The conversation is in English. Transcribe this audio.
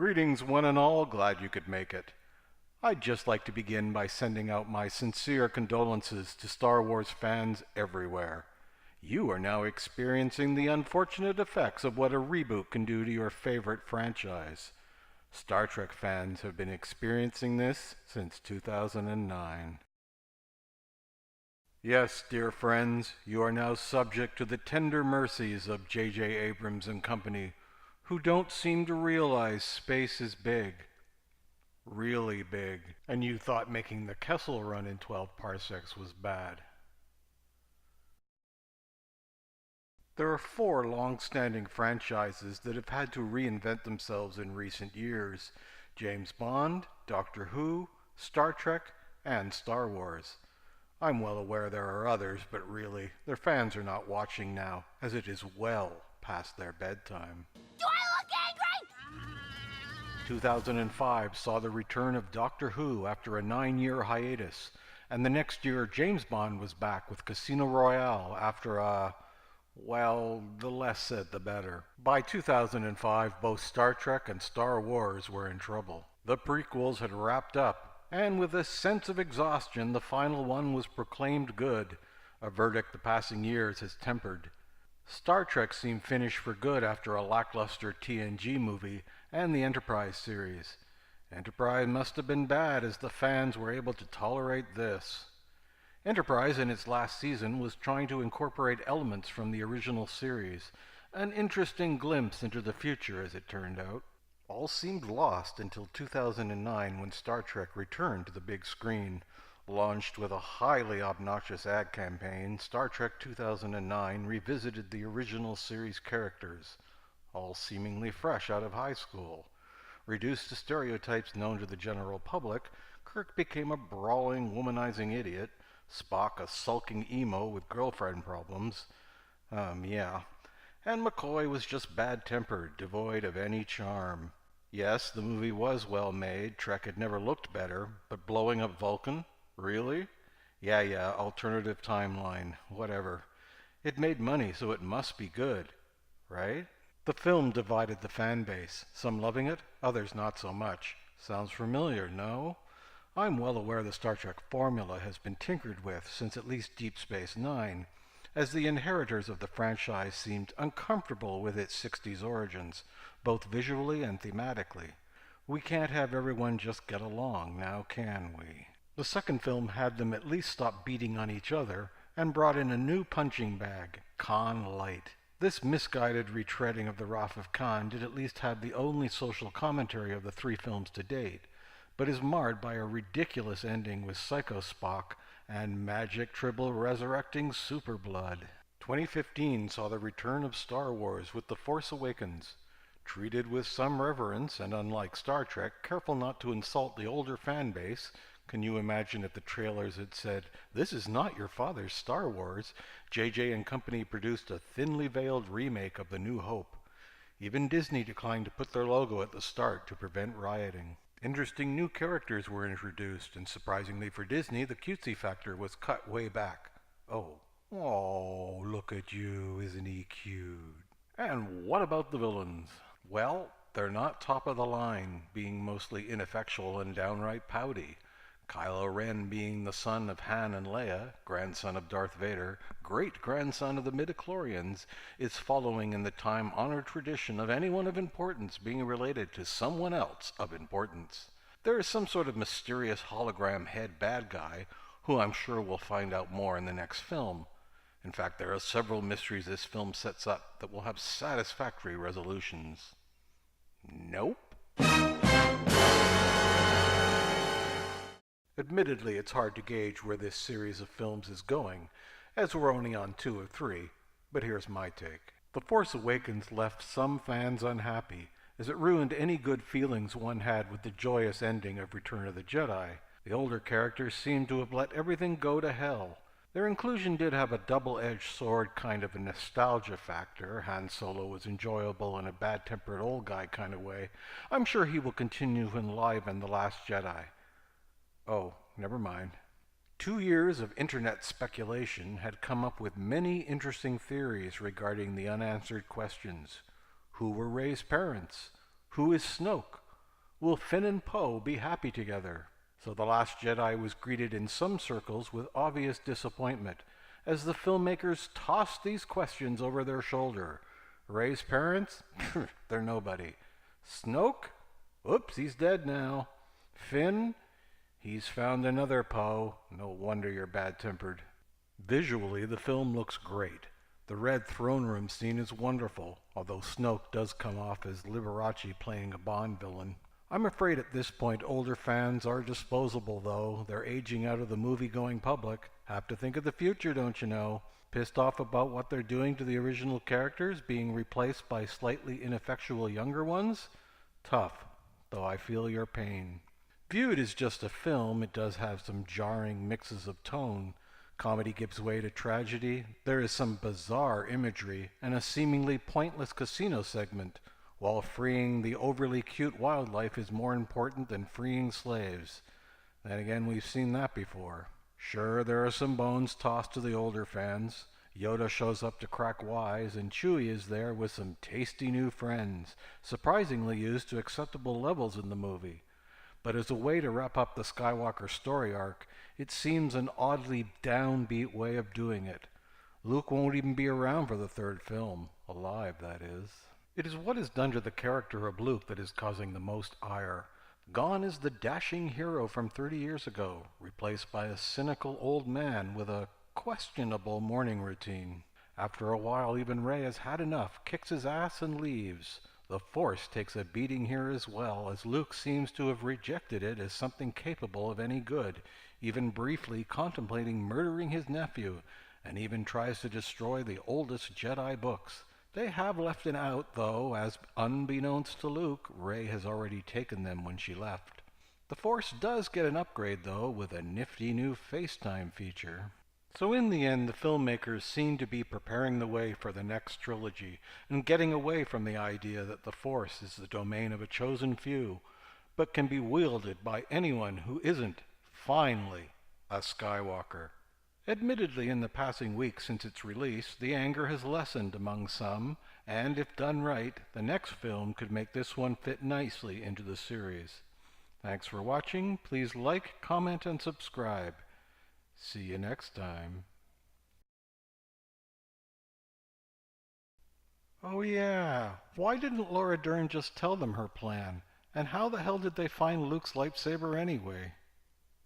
Greetings, one and all. Glad you could make it. I'd just like to begin by sending out my sincere condolences to Star Wars fans everywhere. You are now experiencing the unfortunate effects of what a reboot can do to your favorite franchise. Star Trek fans have been experiencing this since 2009. Yes, dear friends, you are now subject to the tender mercies of J.J. Abrams and company, who don't seem to realize space is big. Really big. And you thought making the Kessel run in 12 parsecs was bad. There are 4 long-standing franchises that have had to reinvent themselves in recent years: James Bond, Doctor Who, Star Trek, and Star Wars. I'm well aware there are others, but really, their fans are not watching now, as it is well past their bedtime. Do I look angry? 2005 saw the return of Doctor Who after a 9-year hiatus, and the next year James Bond was back with Casino Royale after well, the less said the better. By 2005, both Star Trek and Star Wars were in trouble. The prequels had wrapped up, and with a sense of exhaustion, the final one was proclaimed good, a verdict the passing years has tempered. Star Trek seemed finished for good after a lackluster TNG movie and the Enterprise series. Enterprise must have been bad, as the fans were able to tolerate this. Enterprise, in its last season, was trying to incorporate elements from the original series, an interesting glimpse into the future, as it turned out. All seemed lost until 2009, when Star Trek returned to the big screen. Launched with a highly obnoxious ad campaign, Star Trek 2009 revisited the original series characters, all seemingly fresh out of high school. Reduced to stereotypes known to the general public, Kirk became a brawling, womanizing idiot, Spock a sulking emo with girlfriend problems. Yeah. And McCoy was just bad-tempered, devoid of any charm. Yes, the movie was well made, Trek had never looked better, but blowing up Vulcan? Really? Yeah, alternative timeline, whatever. It made money, so it must be good, right? The film divided the fan base, some loving it, others not so much. Sounds familiar, no? I'm well aware the Star Trek formula has been tinkered with since at least Deep Space Nine, as the inheritors of the franchise seemed uncomfortable with its 60s origins, both visually and thematically. We can't have everyone just get along, now can we? The second film had them at least stop beating on each other and brought in a new punching bag, Khan Light. This misguided retreading of the Wrath of Khan did at least have the only social commentary of the 3 films to date, but is marred by a ridiculous ending with Psycho Spock and magic Tribble resurrecting Superblood. 2015 saw the return of Star Wars with The Force Awakens. Treated with some reverence, and unlike Star Trek, careful not to insult the older fan base. Can you imagine if the trailers had said, "This is not your father's Star Wars"? J.J. and company produced a thinly veiled remake of The New Hope. Even Disney declined to put their logo at the start to prevent rioting. Interesting new characters were introduced, and surprisingly for Disney, the cutesy factor was cut way back. Oh, look at you, isn't he cute? And what about the villains? Well, they're not top of the line, being mostly ineffectual and downright pouty. Kylo Ren, being the son of Han and Leia, grandson of Darth Vader, great-grandson of the midichlorians, is following in the time-honored tradition of anyone of importance being related to someone else of importance. There is some sort of mysterious hologram head bad guy, who I'm sure we'll find out more in the next film. In fact, there are several mysteries this film sets up that will have satisfactory resolutions. Nope. Admittedly, it's hard to gauge where this series of films is going, as we're only on 2 of 3, but here's my take. The Force Awakens left some fans unhappy, as it ruined any good feelings one had with the joyous ending of Return of the Jedi. The older characters seemed to have let everything go to hell. Their inclusion did have a double-edged sword kind of a nostalgia factor. Han Solo was enjoyable in a bad-tempered old guy kind of way. I'm sure he will continue to enliven The Last Jedi. Oh, never mind. 2 years of internet speculation had come up with many interesting theories regarding the unanswered questions. Who were Rey's parents? Who is Snoke? Will Finn and Poe be happy together? So The Last Jedi was greeted in some circles with obvious disappointment as the filmmakers tossed these questions over their shoulder. Rey's parents? They're nobody. Snoke? Oops, he's dead now. Finn? He's found another Poe. No wonder you're bad-tempered. Visually, the film looks great. The red throne room scene is wonderful, although Snoke does come off as Liberace playing a Bond villain. I'm afraid at this point older fans are disposable, though. They're aging out of the movie-going public. Have to think of the future, don't you know? Pissed off about what they're doing to the original characters, being replaced by slightly ineffectual younger ones? Tough, though I feel your pain. Viewed as just a film, it does have some jarring mixes of tone. Comedy gives way to tragedy, there is some bizarre imagery, and a seemingly pointless casino segment, while freeing the overly cute wildlife is more important than freeing slaves. Then again, we've seen that before. Sure, there are some bones tossed to the older fans. Yoda shows up to crack wise, and Chewie is there with some tasty new friends, surprisingly used to acceptable levels in the movie. But as a way to wrap up the Skywalker story arc, it seems an oddly downbeat way of doing it. Luke won't even be around for the third film. Alive, that is. It is what is done to the character of Luke that is causing the most ire. Gone is the dashing hero from 30 years ago, replaced by a cynical old man with a questionable morning routine. After a while, even Rey has had enough, kicks his ass and leaves. The Force takes a beating here as well, as Luke seems to have rejected it as something capable of any good, even briefly contemplating murdering his nephew, and even tries to destroy the oldest Jedi books. They have left an out, though, as unbeknownst to Luke, Rey has already taken them when she left. The Force does get an upgrade, though, with a nifty new FaceTime feature. So in the end, the filmmakers seem to be preparing the way for the next trilogy, and getting away from the idea that the Force is the domain of a chosen few, but can be wielded by anyone who isn't, finally, a Skywalker. Admittedly, in the passing weeks since its release, the anger has lessened among some, and if done right, the next film could make this one fit nicely into the series. Thanks for watching. Please like, comment, and subscribe. See you next time. Oh yeah, why didn't Laura Dern just tell them her plan? And how the hell did they find Luke's lightsaber anyway?